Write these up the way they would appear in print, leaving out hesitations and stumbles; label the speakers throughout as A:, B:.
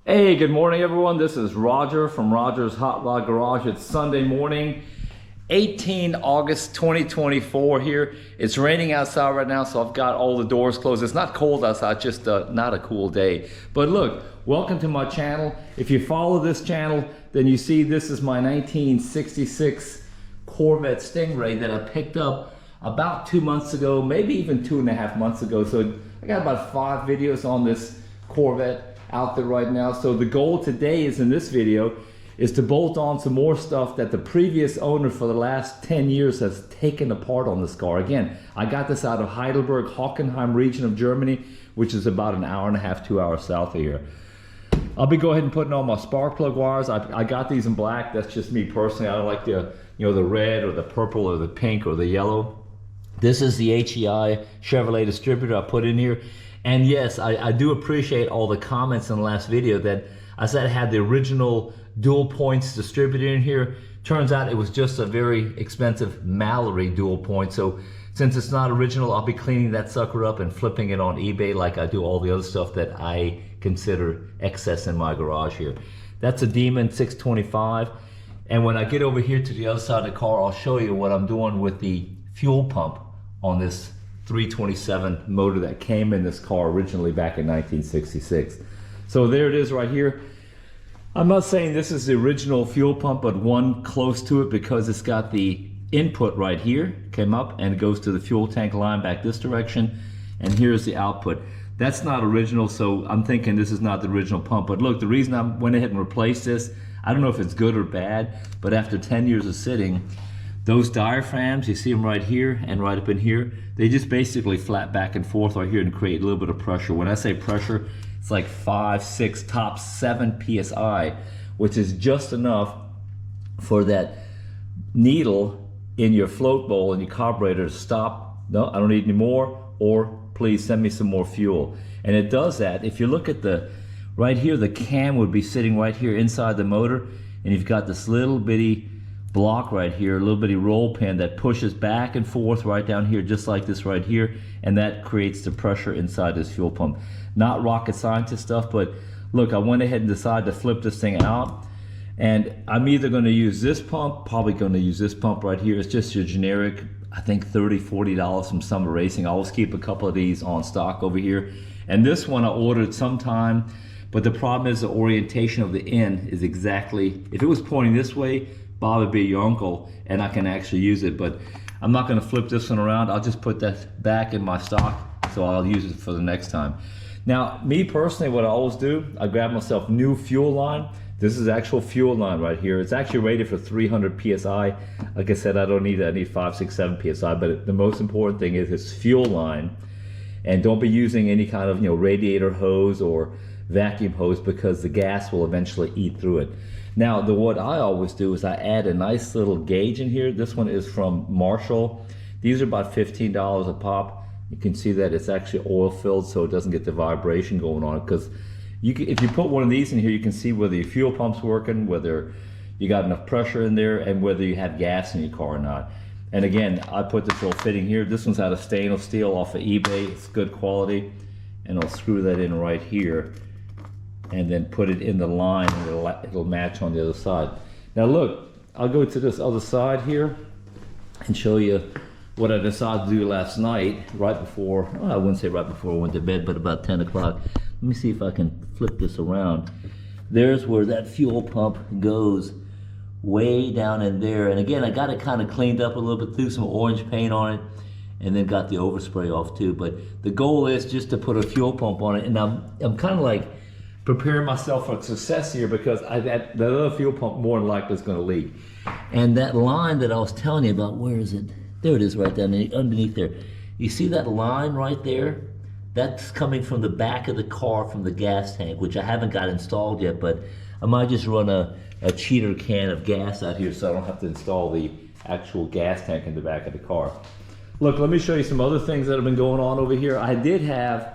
A: Hey, good morning everyone. This is Roger from Roger's Hot Rod Garage. It's Sunday morning, 18 August 2024 here. It's raining outside right now, so I've got all the doors closed. It's not cold outside, just not a cool day. But look, welcome to my channel. If you follow this channel, then you see this is my 1966 Corvette Stingray that I picked up about 2 months ago, maybe even 2.5 months ago. So I got about 5 videos on this Corvette out there right now. So the goal today is in this video is to bolt on some more stuff that the previous owner for the last 10 years has taken apart on this car. Again, I got this out of Heidelberg, Hockenheim region of Germany, which is about an hour and a half, 2 hours south of here. I'll be go ahead and putting on my spark plug wires. I got these in black. That's just me personally. I don't like the, the red or the purple or the pink or the yellow. This is the HEI Chevrolet distributor I put in here. And yes, I do appreciate all the comments in the last video that I said I had the original dual points distributor in here. Turns out it was just a very expensive Mallory dual point. So since it's not original, I'll be cleaning that sucker up and flipping it on eBay like I do all the other stuff that I consider excess in my garage here. That's a Demon 625. And when I get over here to the other side of the car, I'll show you what I'm doing with the fuel pump on this 327 motor that came in this car originally back in 1966. So there it is right here. I'm not saying this is the original fuel pump, but one close to it because it's got the input right here, came up and it goes to the fuel tank line back this direction, and here's the output. That's not original, so I'm thinking this is not the original pump. But look, the reason I went ahead and replaced this, I don't know if it's good or bad, but after 10 years of sitting, those diaphragms, you see them right here and right up in here, they just basically flat back and forth right here and create a little bit of pressure. When I say pressure, it's like 5, 6, top 7 PSI, which is just enough for that needle in your float bowl and your carburetor to stop. No, I don't need any more, or please send me some more fuel. And it does that. If you look at the, right here, the cam would be sitting right here inside the motor, and you've got this little bitty block right here, a little bitty roll pin that pushes back and forth right down here, just like this right here, and that creates the pressure inside this fuel pump. Not rocket scientist stuff, but look, I went ahead and decided to flip this thing out, and I'm either going to use this pump, probably going to use this pump right here. It's just your generic, I think $30–40 from Summer Racing. I always keep a couple of these on stock over here, and this one I ordered sometime, but the problem is the orientation of the end is exactly, if it was pointing this way, Bob would be your uncle and I can actually use it, but I'm not going to flip this one around. I'll just put that back in my stock, so I'll use it for the next time. Now, me personally, what I always do, I grab myself new fuel line. This is actual fuel line right here. It's actually rated for 300 PSI. Like I said, I don't need that. I need 5, 6, 7 PSI, but the most important thing is it's fuel line. And don't be using any kind of radiator hose or vacuum hose, because the gas will eventually eat through it. Now, what I always do is I add a nice little gauge in here. This one is from Marshall. These are about $15 a pop. You can see that it's actually oil filled, so it doesn't get the vibration going on it. Because if you put one of these in here, you can see whether your fuel pump's working, whether you got enough pressure in there, and whether you have gas in your car or not. And again, I put this little fitting here. This one's out of stainless steel off of eBay. It's good quality. And I'll screw that in right here, and then put it in the line, and it'll match on the other side. Now look, I'll go to this other side here and show you what I decided to do last night, right before, well, I wouldn't say right before I went to bed, but about 10 o'clock. Let me see if I can flip this around. There's where that fuel pump goes, way down in there. And again, I got it kind of cleaned up a little bit, threw some orange paint on it, and then got the overspray off too. But the goal is just to put a fuel pump on it, and I'm kind of like preparing myself for success here, because that other fuel pump more than likely is going to leak. And that line that I was telling you about, where is it? There it is, right down underneath there. You see that line right there? That's coming from the back of the car from the gas tank, which I haven't got installed yet, but I might just run a cheater can of gas out here so I don't have to install the actual gas tank in the back of the car. Look, let me show you some other things that have been going on over here. I did have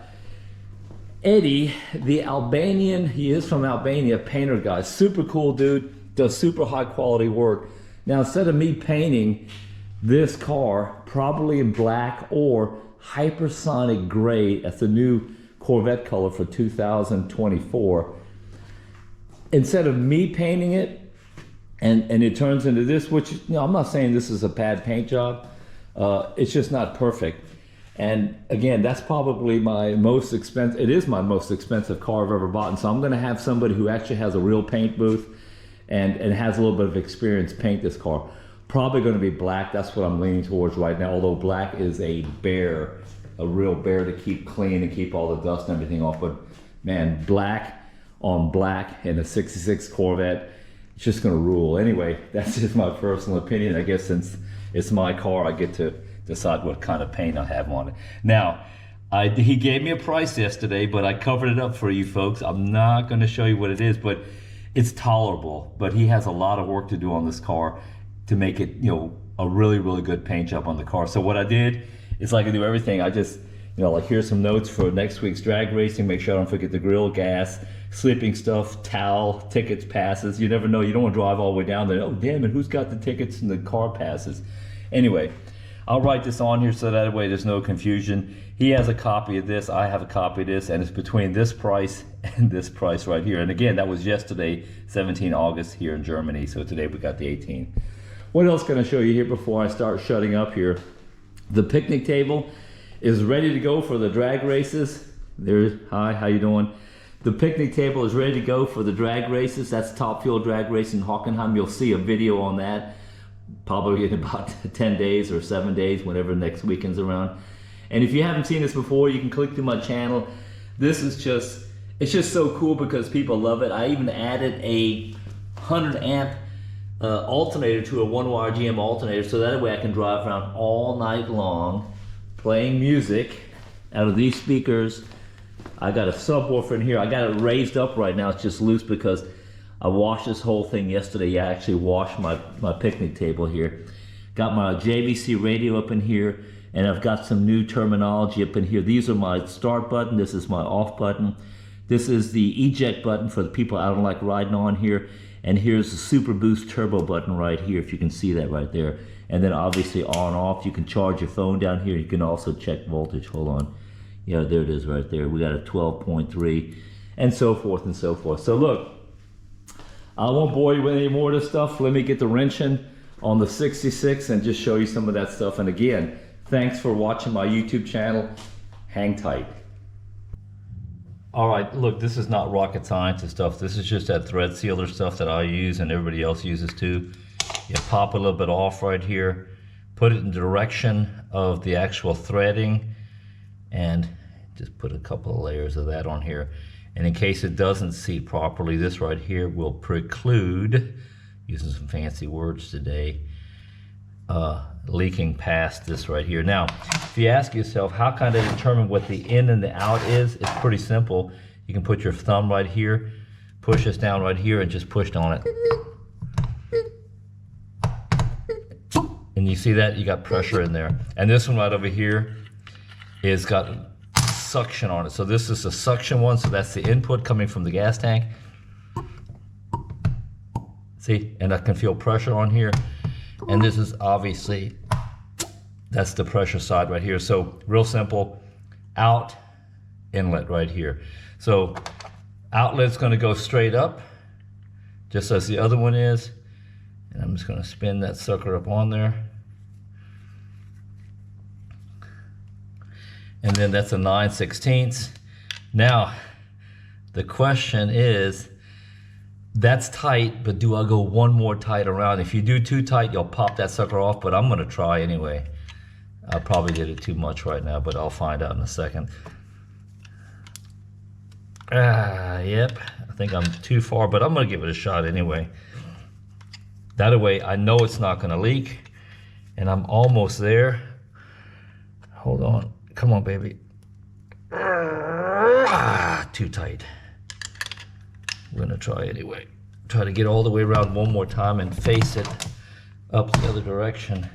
A: Eddie, the Albanian, he is from Albania, painter guy, super cool dude, does super high quality work. Now, instead of me painting this car probably in black or hypersonic gray, that's the new Corvette color for 2024, instead of me painting it, and it turns into this, which, you know, I'm not saying this is a bad paint job. It's just not perfect. And again, that's probably my most expensive, it is my most expensive car I've ever bought. And so I'm gonna have somebody who actually has a real paint booth and has a little bit of experience paint this car. Probably gonna be black, that's what I'm leaning towards right now, although black is a real bear to keep clean and keep all the dust and everything off. But man, black on black in a 66 Corvette, it's just gonna rule. Anyway, that's just my personal opinion. I guess since it's my car, I get to decide what kind of paint I have on it. Now, he gave me a price yesterday, but I covered it up for you folks. I'm not gonna show you what it is, but it's tolerable. But he has a lot of work to do on this car to make it, you know, a really, really good paint job on the car. So what I did is, like I do everything, I just, you know, like here's some notes for next week's drag racing. Make sure I don't forget the grill, gas, sleeping stuff, towel, tickets, passes. You never know, you don't want to drive all the way down there. Oh, damn it, who's got the tickets and the car passes? Anyway, I'll write this on here so that way there's no confusion. He has a copy of this, I have a copy of this, and it's between this price and this price right here. And again, that was yesterday, 17 August here in Germany. So today we got the 18. What else can I show you here before I start shutting up here? The picnic table is ready to go for the drag races. There's, hi, how you doing? The picnic table is ready to go for the drag races. That's Top Fuel Drag Race in Hockenheim. You'll see a video on that probably in about 10 days or 7 days, whenever next weekend's around. And if you haven't seen this before, you can click through my channel. This is just, it's just so cool because people love it. I even added a 100 amp alternator to a 1-wire GM alternator, so that way I can drive around all night long playing music out of these speakers. I got a subwoofer in here. I got it raised up right now. It's just loose because I washed this whole thing yesterday. I actually washed my picnic table here. Got my JVC radio up in here, and I've got some new terminology up in here. These are my start button. This is my off button. This is the eject button for the people I don't like riding on here. And here's the Super Boost turbo button right here, if you can see that right there. And then obviously on off, you can charge your phone down here. You can also check voltage. Hold on. Yeah, there it is right there. We got a 12.3 and so forth and so forth. So look, I won't bore you with any more of this stuff. Let me get the wrenching on the 66 and just show you some of that stuff. And again, thanks for watching my YouTube channel. Hang tight. All right, look, this is not rocket science and stuff. This is just that thread sealer stuff that I use and everybody else uses too. You pop a little bit off right here, put it in the direction of the actual threading, and just put a couple of layers of that on here. And in case it doesn't seat properly, this right here will preclude, using some fancy words today, leaking past this right here. Now, if you ask yourself, how can I determine what the in and the out is? It's pretty simple. You can put your thumb right here, push this down right here, and just push on it. And you see that? You got pressure in there. And this one right over here is got suction on it. So this is the suction one, so that's the input coming from the gas tank. See? And I can feel pressure on here. And this is obviously, that's the pressure side right here. So real simple, out, inlet right here. So outlet's gonna go straight up, just as the other one is. And I'm just gonna spin that sucker up on there. And then that's a 9/16. Now, the question is, that's tight, but do I go one more tight around? If you do too tight, you'll pop that sucker off, but I'm gonna try anyway. I probably did it too much right now, but I'll find out in a second. Yep, I think I'm too far, but I'm gonna give it a shot anyway. That way, I know it's not gonna leak, and I'm almost there. Hold on, come on, baby. Too tight. We're gonna try anyway. Try to get all the way around one more time and face it up the other direction.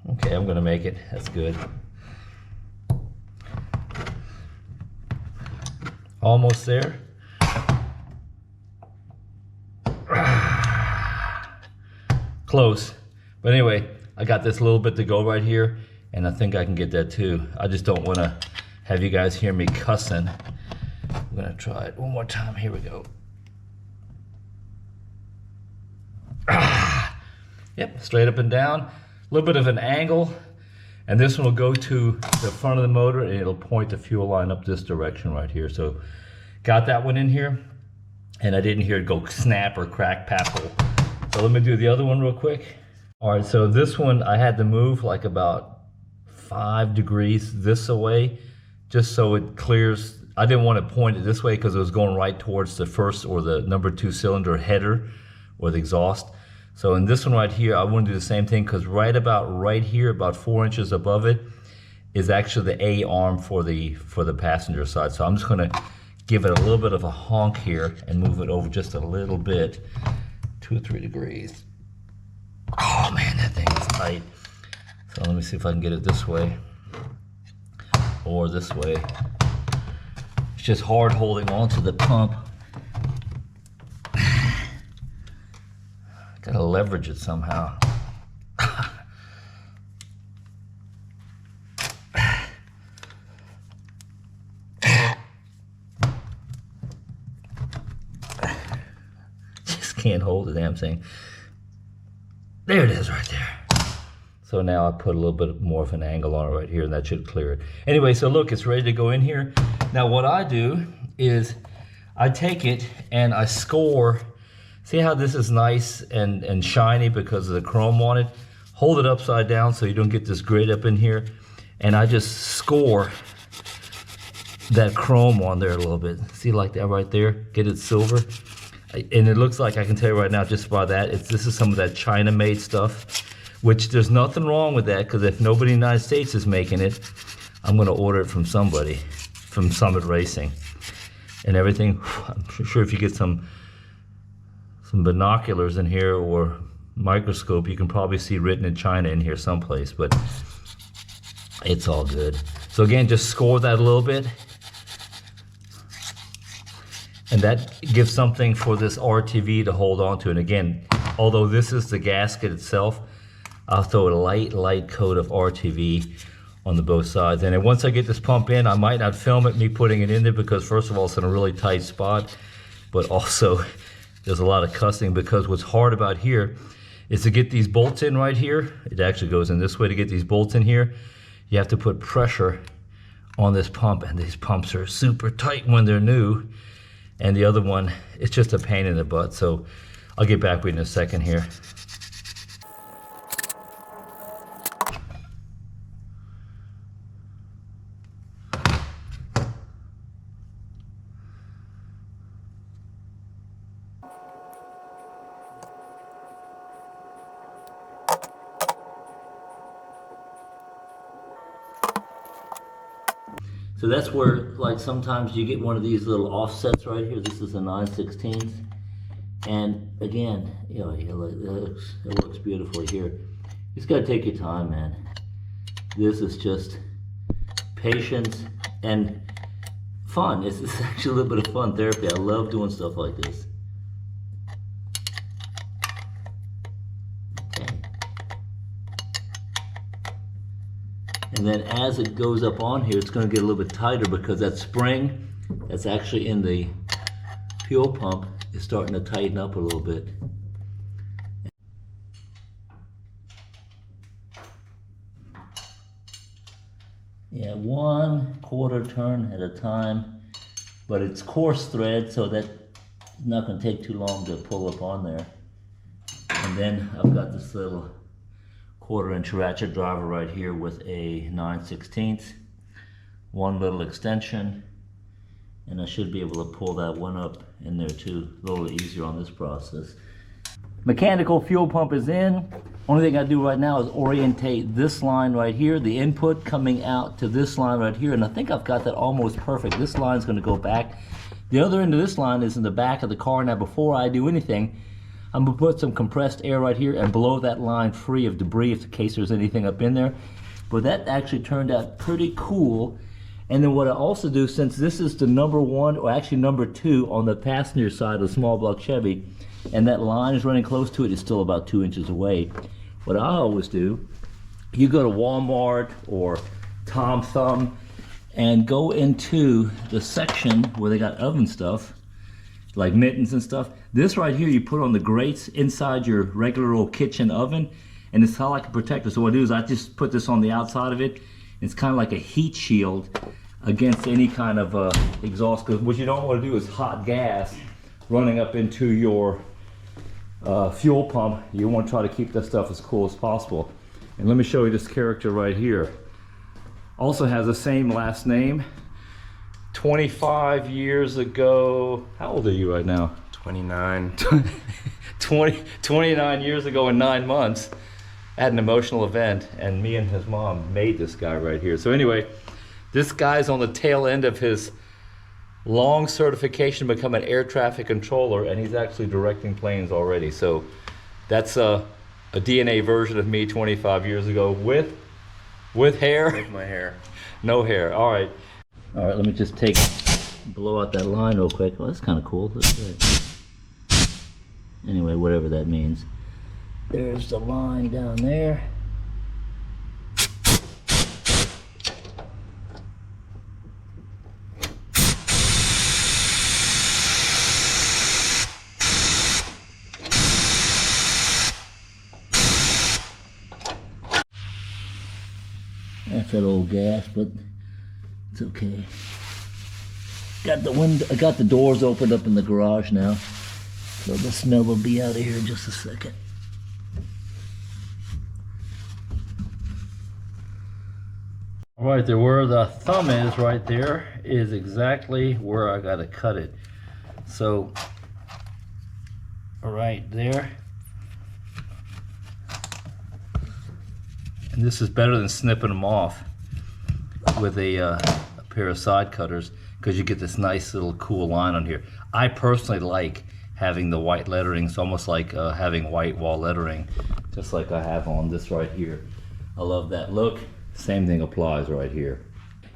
A: Okay, I'm gonna make it, that's good. Almost there. Close, but anyway, I got this little bit to go right here, and I think I can get that too. I just don't wanna have you guys hear me cussing I'm gonna try it one more time. Here we go. Yep, straight up and down. A little bit of an angle. And this one will go to the front of the motor and it'll point the fuel line up this direction right here. So got that one in here and I didn't hear it go snap or crack papple. So let me do the other one real quick. All right, so this one I had to move like about 5 degrees this away just so it clears. I didn't want to point it this way because it was going right towards the first or the number 2 cylinder header or the exhaust. So in this one right here, I want to do the same thing because right here, about 4 inches above it, is actually the A arm for the passenger side. So I'm just going to give it a little bit of a honk here and move it over just a little bit, 2 or 3 degrees. Oh man, that thing is tight. So let me see if I can get it this way or this way. It's just hard holding on to the pump. Gotta leverage it somehow. Just can't hold the damn thing. There it is right there. So now I put a little bit more of an angle on it right here and that should clear it. Anyway, so look, it's ready to go in here. Now what I do is I take it and I score. See how this is nice and shiny because of the chrome on it? Hold it upside down so you don't get this grit up in here. And I just score that chrome on there a little bit. See like that right there? Get it silver. And it looks like, I can tell you right now just by that, this is some of that China-made stuff, which there's nothing wrong with that because if nobody in the United States is making it, I'm gonna order it from somebody, from Summit Racing. And everything, I'm sure if you get some binoculars in here or microscope, you can probably see written in China in here someplace, but it's all good. So again, just score that a little bit. And that gives something for this RTV to hold on to. And again, although this is the gasket itself, I'll throw a light coat of RTV on the both sides. And then once I get this pump in, I might not film it, me putting it in there, because first of all, it's in a really tight spot, but also there's a lot of cussing because what's hard about here is to get these bolts in right here. It actually goes in this way to get these bolts in here. You have to put pressure on this pump, and these pumps are super tight when they're new. And the other one, it's just a pain in the butt. So I'll get back with you in a second here. So that's where, like, sometimes you get one of these little offsets right here. This is a 9/16. And again, you know, it looks beautifully here. You just gotta take your time, man. This is just patience and fun. It's actually a little bit of fun therapy. I love doing stuff like this. And then as it goes up on here, it's going to get a little bit tighter because that spring that's actually in the fuel pump is starting to tighten up a little bit. Yeah, 1/4 turn at a time, but it's coarse thread, so that's not going to take too long to pull up on there. And then I've got this little 1/4 inch ratchet driver right here with a 9/16, one little extension, and I should be able to pull that one up in there too. A little easier on this process. Mechanical fuel pump is in. Only thing I do right now is orientate this line right here, the input coming out to this line right here, and I think I've got that almost perfect. This line is going to go back. The other end of this line is in the back of the car. Now before I do anything, I'm going to put some compressed air right here and blow that line free of debris in case there's anything up in there. But that actually turned out pretty cool. And then what I also do, since this is the number 1, or actually number 2 on the passenger side of the small block Chevy, and that line is running close to it, it's still about 2 inches away. What I always do, you go to Walmart or Tom Thumb and go into the section where they got oven stuff, like mittens and stuff. This right here you put on the grates inside your regular old kitchen oven, and it's kind of like a protector. So what I do is I just put this on the outside of it. It's kind of like a heat shield against any kind of exhaust, because what you don't want to do is hot gas running up into your fuel pump. You want to try to keep that stuff as cool as possible. And let me show you this character right here. Also has the same last name. 25 years ago, how old are you right now?
B: 29.
A: 29 years ago in 9 months, at an emotional event, and me and his mom made this guy right here. So anyway, this guy's on the tail end of his long certification to become an air traffic controller, and he's actually directing planes already. So that's a DNA version of me 25 years ago with hair.
B: With my hair.
A: No hair. All right, let me just blow out that line real quick. Well, that's kind of cool. Anyway, whatever that means. There's the line down there. That's that old gas, but it's okay. Got the doors opened up in the garage now, so the smell will be out of here in just a second. All right, there where the thumb is right there is exactly where I gotta cut it. So, right there. And this is better than snipping them off with a pair of side cutters, because you get this nice little cool line on here. I personally like having the white lettering. It's almost like having white wall lettering, just like I have on this right here. I love that look. Same thing applies right here.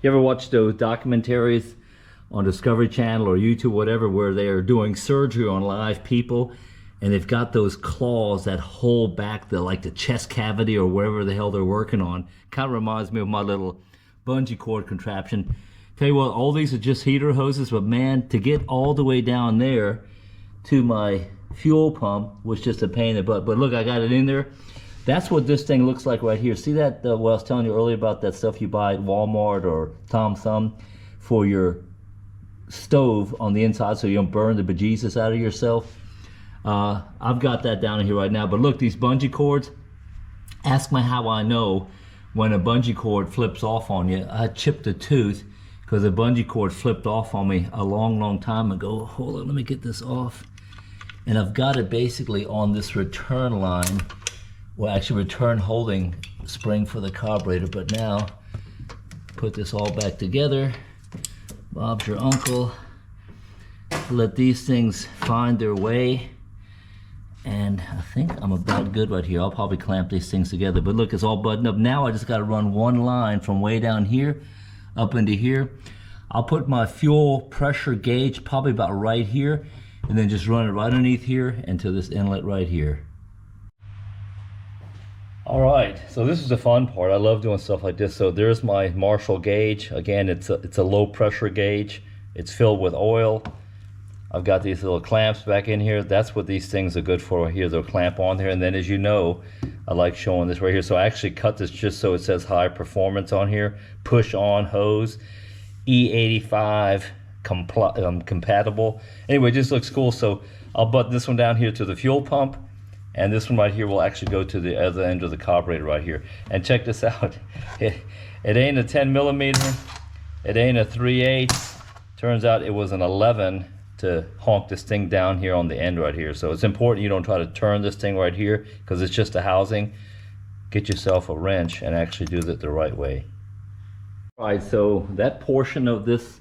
A: You ever watch those documentaries on Discovery Channel or YouTube, whatever, where they are doing surgery on live people, and they've got those claws that hold back the chest cavity or wherever the hell they're working on? Kind of reminds me of my little bungee cord contraption. Tell you what, all these are just heater hoses, but man, to get all the way down there to my fuel pump was just a pain in the butt. But look, I got it in there. That's what this thing looks like right here. See that, what I was telling you earlier about that stuff you buy at Walmart or Tom Thumb for your stove on the inside so you don't burn the bejesus out of yourself? I've got that down here right now. But look, these bungee cords, ask me how I know when a bungee cord flips off on you. I chipped a tooth because a bungee cord flipped off on me a long time ago. Hold on, let me get this off. And I've got it basically on this return line. Well, actually return holding spring for the carburetor, but now put this all back together. Bob's your uncle. Let these things find their way. And I think I'm about good right here. I'll probably clamp these things together, but look, it's all buttoned up. Now I just got to run one line from way down here up into here. I'll put my fuel pressure gauge probably about right here, and then just run it right underneath here into this inlet right here. All right, so this is the fun part. I love doing stuff like this. So there's my Marshall gauge. Again, it's a low pressure gauge. It's filled with oil. I've got these little clamps back in here. That's what these things are good for right here. They'll clamp on there. And then, as you know, I like showing this right here. So I actually cut this just so it says high performance on here. Push on hose, E85 compatible. Anyway, it just looks cool. So I'll button this one down here to the fuel pump. And this one right here will actually go to the other end of the carburetor right here. And check this out. It ain't a 10 millimeter. It ain't a 3/8. Turns out it was an 11 to honk this thing down here on the end right here. So it's important you don't try to turn this thing right here because it's just a housing. Get yourself a wrench and actually do it the right way. All right, so that portion of this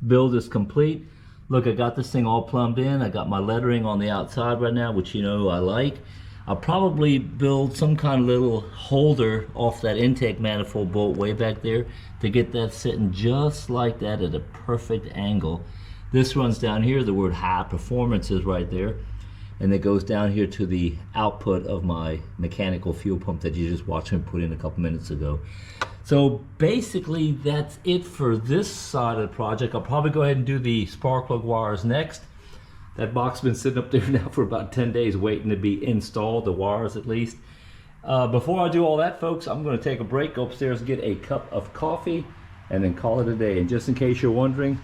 A: build is complete. Look, I got this thing all plumbed in. I got my lettering on the outside right now, which you know I like. I'll probably build some kind of little holder off that intake manifold bolt way back there to get that sitting just like that at a perfect angle. This runs down here, the word high performance is right there. and it goes down here to the output of my mechanical fuel pump that you just watched me put in a couple minutes ago. So basically that's it for this side of the project. I'll probably go ahead and do the spark plug wires next. That box has been sitting up there now for about 10 days waiting to be installed, the wires at least. Before I do all that, folks, I'm going to take a break, go upstairs, get a cup of coffee, and then call it a day. And just in case you're wondering,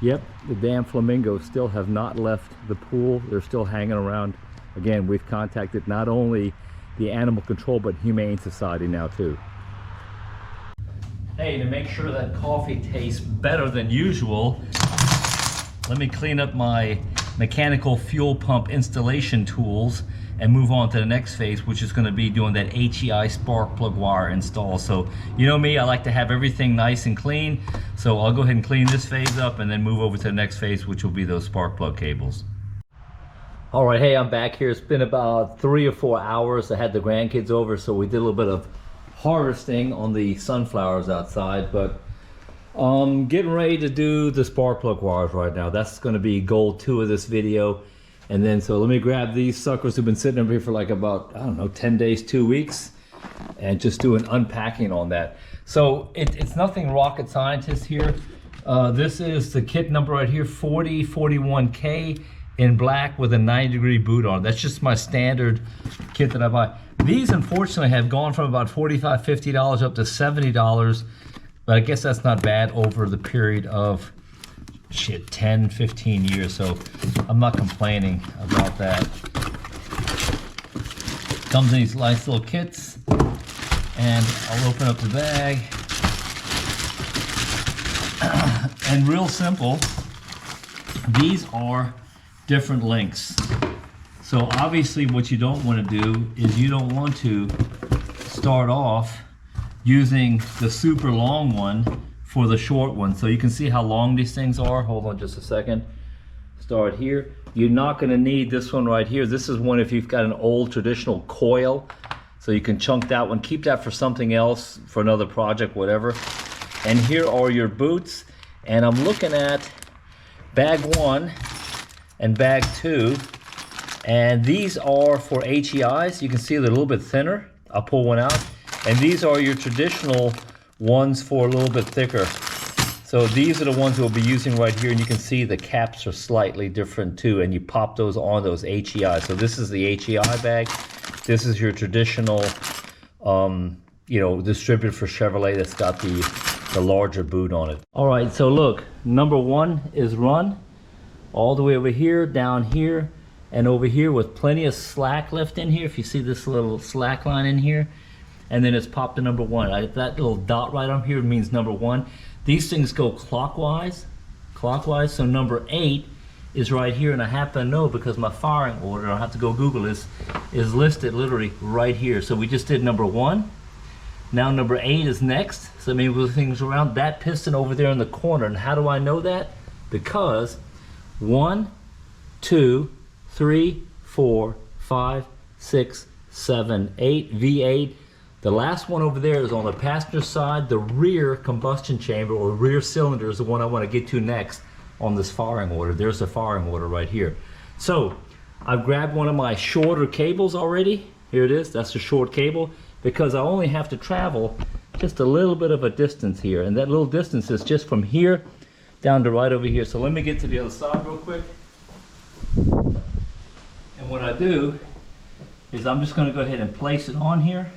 A: yep, the damn flamingos still have not left the pool. They're still hanging around. Again, we've contacted not only the animal control, but Humane Society now too. Hey, to make sure that coffee tastes better than usual, let me clean up my mechanical fuel pump installation tools and move on to the next phase, which is going to be doing that HEI spark plug wire install. So you know me, I like to have everything nice and clean. So I'll go ahead and clean this phase up and then move over to the next phase, which will be those spark plug cables. All right, hey, I'm back here. It's been about 3 or 4 hours. I had the grandkids over, so we did a little bit of harvesting on the sunflowers outside, but getting ready to do the spark plug wires right now. That's going to be goal 2 of this video. And then so let me grab these suckers who've been sitting over here for like about, I don't know, 10 days, 2 weeks, and just do an unpacking on that. So it's nothing rocket scientist here. This is the kit number right here, 4041K in black with a 90-degree boot on. That's just my standard kit that I buy. These unfortunately have gone from about $45, $50 up to $70, but I guess that's not bad over the period of 10, 15 years, so I'm not complaining about that. Comes in these nice little kits, and I'll open up the bag. And real simple, these are different lengths. So obviously what you don't want to do is you don't want to start off using the super long one for the short one. So you can see how long these things are. Hold on just a second. Start here. You're not going to need this one right here. This is one if you've got an old traditional coil. So you can chunk that one, keep that for something else, for another project, whatever. And here are your boots. And I'm looking at bag 1 and bag 2. And these are for HEIs. You can see they're a little bit thinner. I'll pull one out. And these are your traditional ones for a little bit thicker. So these are the ones we'll be using right here, and you can see the caps are slightly different too, and you pop those on those HEI. So this is the HEI bag. This is your traditional, you know, distributor for Chevrolet that's got the larger boot on it. All right, so look, number 1 is run all the way over here, down here, and over here with plenty of slack left in here. If you see this little slack line in here, and then it's popped to number 1. That little dot right on here means number 1. These things go clockwise, so number 8 is right here, and I happen to know because my firing order, I'll have to go Google this, is listed literally right here. So we just did number 1. Now number 8 is next, so maybe move things around. That piston over there in the corner, and how do I know that? Because 1, 2, 3, 4, 5, 6, 7, 8, V8. The last one over there is on the passenger side. The rear combustion chamber or rear cylinder is the one I want to get to next on this firing order. There's the firing order right here. So I've grabbed one of my shorter cables already. Here it is, that's the short cable, because I only have to travel just a little bit of a distance here. And that little distance is just from here down to right over here. So let me get to the other side real quick. And what I do is I'm just going to go ahead and place it on here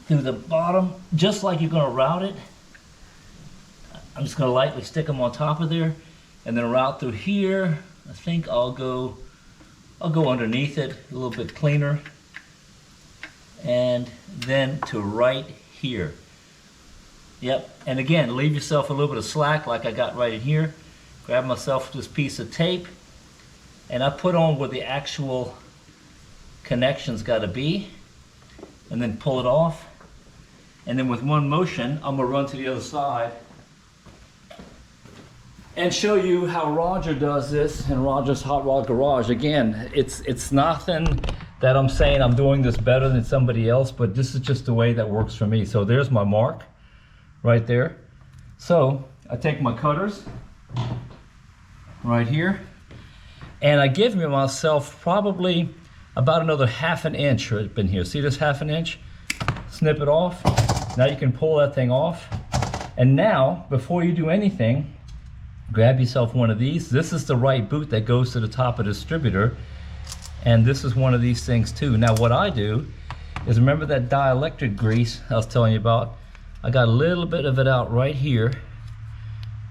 A: through the bottom, just like you're going to route it. I'm just going to lightly stick them on top of there, and then route through here. I think I'll go underneath it a little bit cleaner, and then to right here. Yep, and again, leave yourself a little bit of slack like I got right in here. Grab myself this piece of tape, and I put on where the actual connection's got to be, and then pull it off. And then with one motion, I'm gonna run to the other side and show you how Roger does this in Roger's Hot Rod Garage. Again, it's nothing that I'm saying I'm doing this better than somebody else, but this is just the way that works for me. So there's my mark right there. So I take my cutters right here, And I give myself probably about another 1/2 inch up in here. See this 1/2 inch? Snip it off. Now you can pull that thing off. And now, before you do anything, grab yourself one of these. This is the right boot that goes to the top of the distributor. And this is one of these things too. Now what I do is, remember that dielectric grease I was telling you about? I got a little bit of it out right here.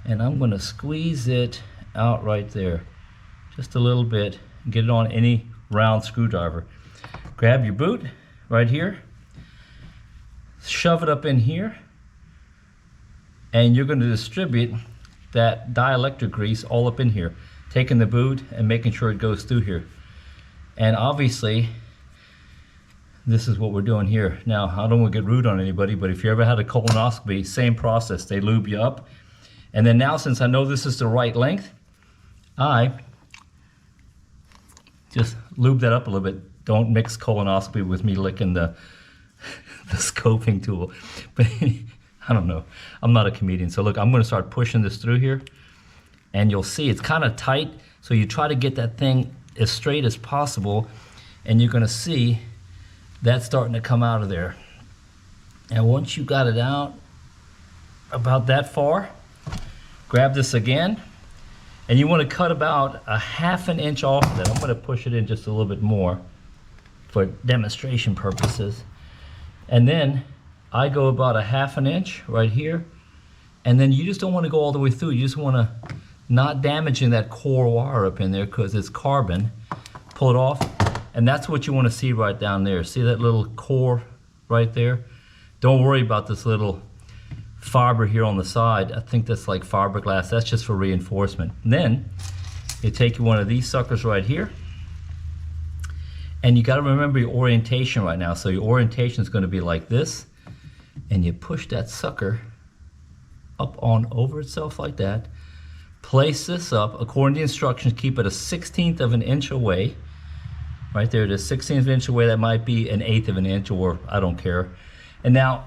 A: And I'm gonna squeeze it out right there. Just a little bit. Get it on any round screwdriver. Grab your boot right here. Shove it up in here. And you're gonna distribute that dielectric grease all up in here. Taking the boot and making sure it goes through here. And obviously, this is what we're doing here. Now, I don't want to get rude on anybody, but if you ever had a colonoscopy, same process. They lube you up. And then now, since I know this is the right length, I just lube that up a little bit. Don't mix colonoscopy with me licking the scoping tool. But I don't know. I'm not a comedian. So look, I'm going to start pushing this through here. And you'll see it's kind of tight. So you try to get that thing as straight as possible. And you're going to see that starting to come out of there. And once you got it out about that far, grab this again. And you want to cut about a 1/2 inch off of that. I'm going to push it in just a little bit more for demonstration purposes. And then I go about a 1/2 inch right here. And then you just don't want to go all the way through. You just want to not damaging that core wire up in there because it's carbon. Pull it off. And that's what you want to see right down there. See that little core right there? Don't worry about this little fiber here on the side. I think that's like fiberglass. That's just for reinforcement. And then you take one of these suckers right here. And you got to remember your orientation right now. So your orientation is going to be like this. And you push that sucker up on over itself like that. Place this up. According to the instructions, keep it a 1/16 of an inch away. Right there, it is 1/16 of an inch away. That might be an 1/8 of an inch, or I don't care. And now,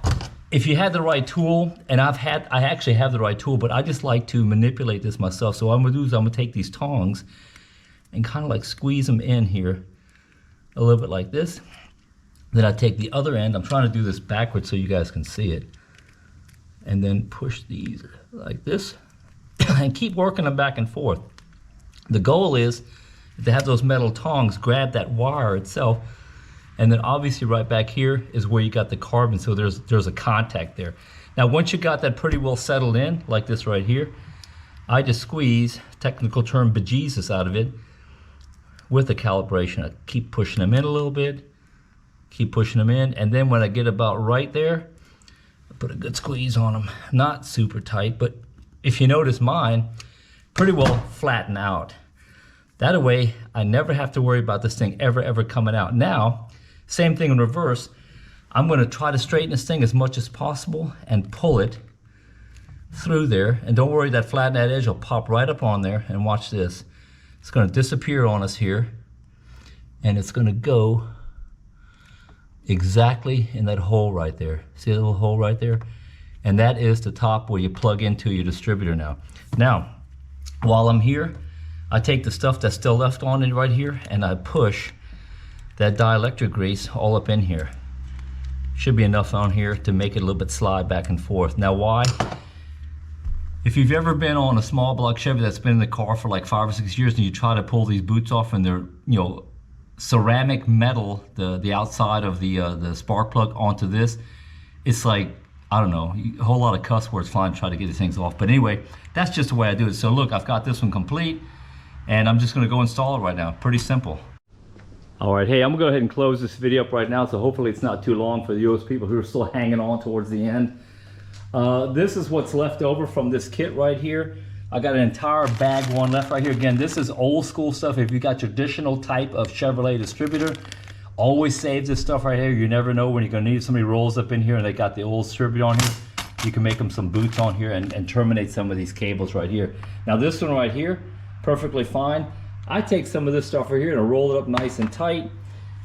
A: if you had the right tool, and I actually have the right tool, but I just like to manipulate this myself. So what I'm gonna do is I'm gonna take these tongs and kind of like squeeze them in here a little bit like this. Then I take the other end. I'm trying to do this backwards so you guys can see it. And then push these like this and keep working them back and forth. The goal is to have those metal tongs grab that wire itself, and then obviously right back here is where you got the carbon, so there's a contact there. Now once you got that pretty well settled in, like this right here, I just squeeze, technical term, bejesus out of it with the calibration. I keep pushing them in a little bit, keep pushing them in, and then when I get about right there, I put a good squeeze on them. Not super tight, but if you notice mine, pretty well flatten out. That way, I never have to worry about this thing ever coming out. Now, same thing in reverse. I'm gonna try to straighten this thing as much as possible and pull it through there. And don't worry, that flattened edge will pop right up on there, and watch this. It's gonna disappear on us here, and it's gonna go exactly in that hole right there. See that little hole right there? And that is the top where you plug into your distributor now. Now, while I'm here, I take the stuff that's still left on it right here, and I push that dielectric grease all up in here. Should be enough on here to make it a little bit slide back and forth. Now why? If you've ever been on a small block Chevy that's been in the car for like 5 or 6 years, and you try to pull these boots off and they're, you know, ceramic metal, the outside of the spark plug onto this, it's like, I don't know, a whole lot of cuss words flying to try to get these things off. But anyway, that's just the way I do it. So look, I've got this one complete, and I'm just gonna go install it right now. Pretty simple. All right, hey, I'm gonna go ahead and close this video up right now, so hopefully it's not too long for those people who are still hanging on towards the end. This is what's left over from this kit right here. I got an entire bag one left right here. Again, this is old school stuff. If you got traditional type of Chevrolet distributor, always save this stuff right here. You never know when you're gonna need. Somebody rolls up in here and they got the old distributor on here. You can make them some boots on here and terminate some of these cables right here. Now this one right here, perfectly fine. I take some of this stuff right here and I roll it up nice and tight.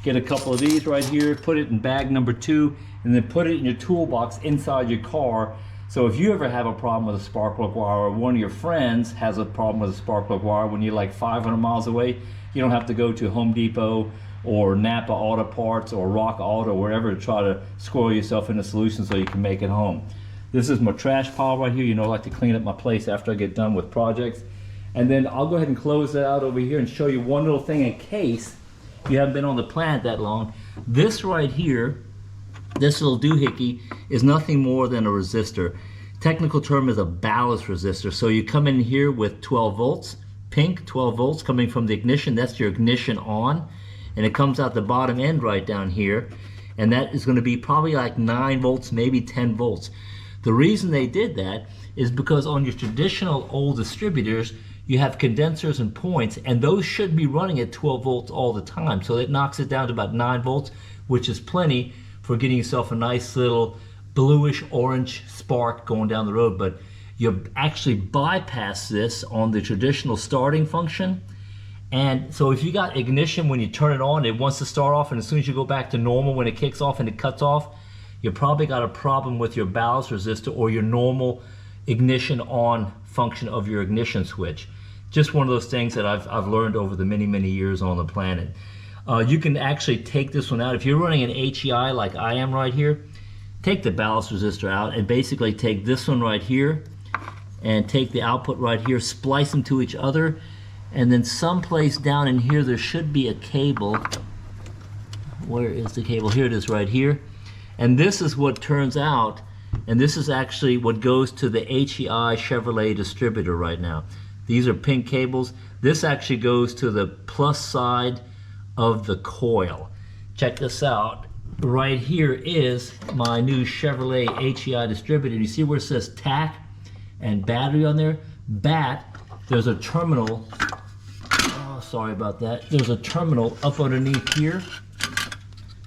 A: Get a couple of these right here, put it in bag number 2, and then put it in your toolbox inside your car So if you ever have a problem with a spark plug wire, or one of your friends has a problem with a spark plug wire when you're like 500 miles away, you don't have to go to Home Depot or Napa Auto Parts or Rock Auto, wherever, to try to squirrel yourself in a solution so you can make it home. This is my trash pile right here. You know, I like to clean up my place after I get done with projects. And then I'll go ahead and close it out over here and show you one little thing in case you haven't been on the planet that long. This right here, this little doohickey, is nothing more than a resistor. Technical term is a ballast resistor. So you come in here with 12 volts, pink 12 volts coming from the ignition. That's your ignition on. And it comes out the bottom end right down here. And that is going to be probably like 9 volts, maybe 10 volts. The reason they did that is because on your traditional old distributors, you have condensers and points, and those should be running at 12 volts all the time. So it knocks it down to about 9 volts, which is plenty for getting yourself a nice little bluish orange spark going down the road. But you actually bypass this on the traditional starting function. And so if you got ignition, when you turn it on, it wants to start off, and as soon as you go back to normal, when it kicks off and it cuts off, you probably got a problem with your ballast resistor or your normal ignition on function of your ignition switch. Just one of those things that I've learned over the many years on the planet. You can actually take this one out. If you're running an HEI like I am right here, take the ballast resistor out and basically take this one right here and take the output right here, splice them to each other, and then someplace down in here there should be a cable. Where is the cable? Here it is right here. And this is what turns out, and this is actually what goes to the HEI Chevrolet distributor right now. These are pink cables. This actually goes to the plus side of the coil. Check this out. Right here is my new Chevrolet HEI distributor. You see where it says TAC and battery on there? BAT, there's a terminal, oh, sorry about that. There's a terminal up underneath here.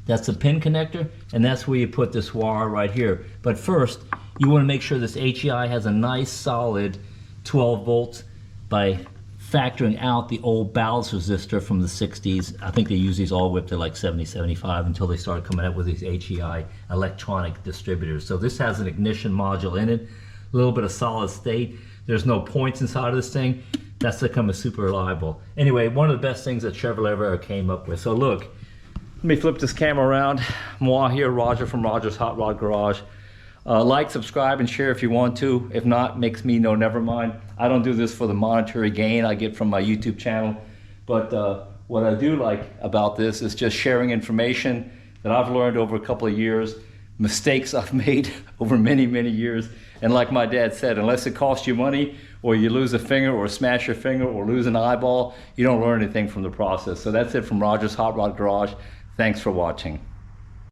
A: That's the pin connector, and that's where you put this wire right here. But first, you want to make sure this HEI has a nice solid 12 volts by factoring out the old ballast resistor from the 60s. I think they use these all whipped to like 70, 75 until they started coming out with these HEI electronic distributors. So this has an ignition module in it, a little bit of solid state. There's no points inside of this thing. That's become super reliable. Anyway, one of the best things that Chevrolet ever came up with. So look, let me flip this camera around. Moi here, Roger from Roger's Hot Rod Garage. Like, subscribe, and share if you want to. If not, makes me no never mind. I don't do this for the monetary gain I get from my YouTube channel. But what I do like about this is just sharing information that I've learned over a couple of years, mistakes I've made over many years. And like my dad said, unless it costs you money, or you lose a finger, or smash your finger, or lose an eyeball, you don't learn anything from the process. So that's it from Roger's Hot Rod Garage. Thanks for watching.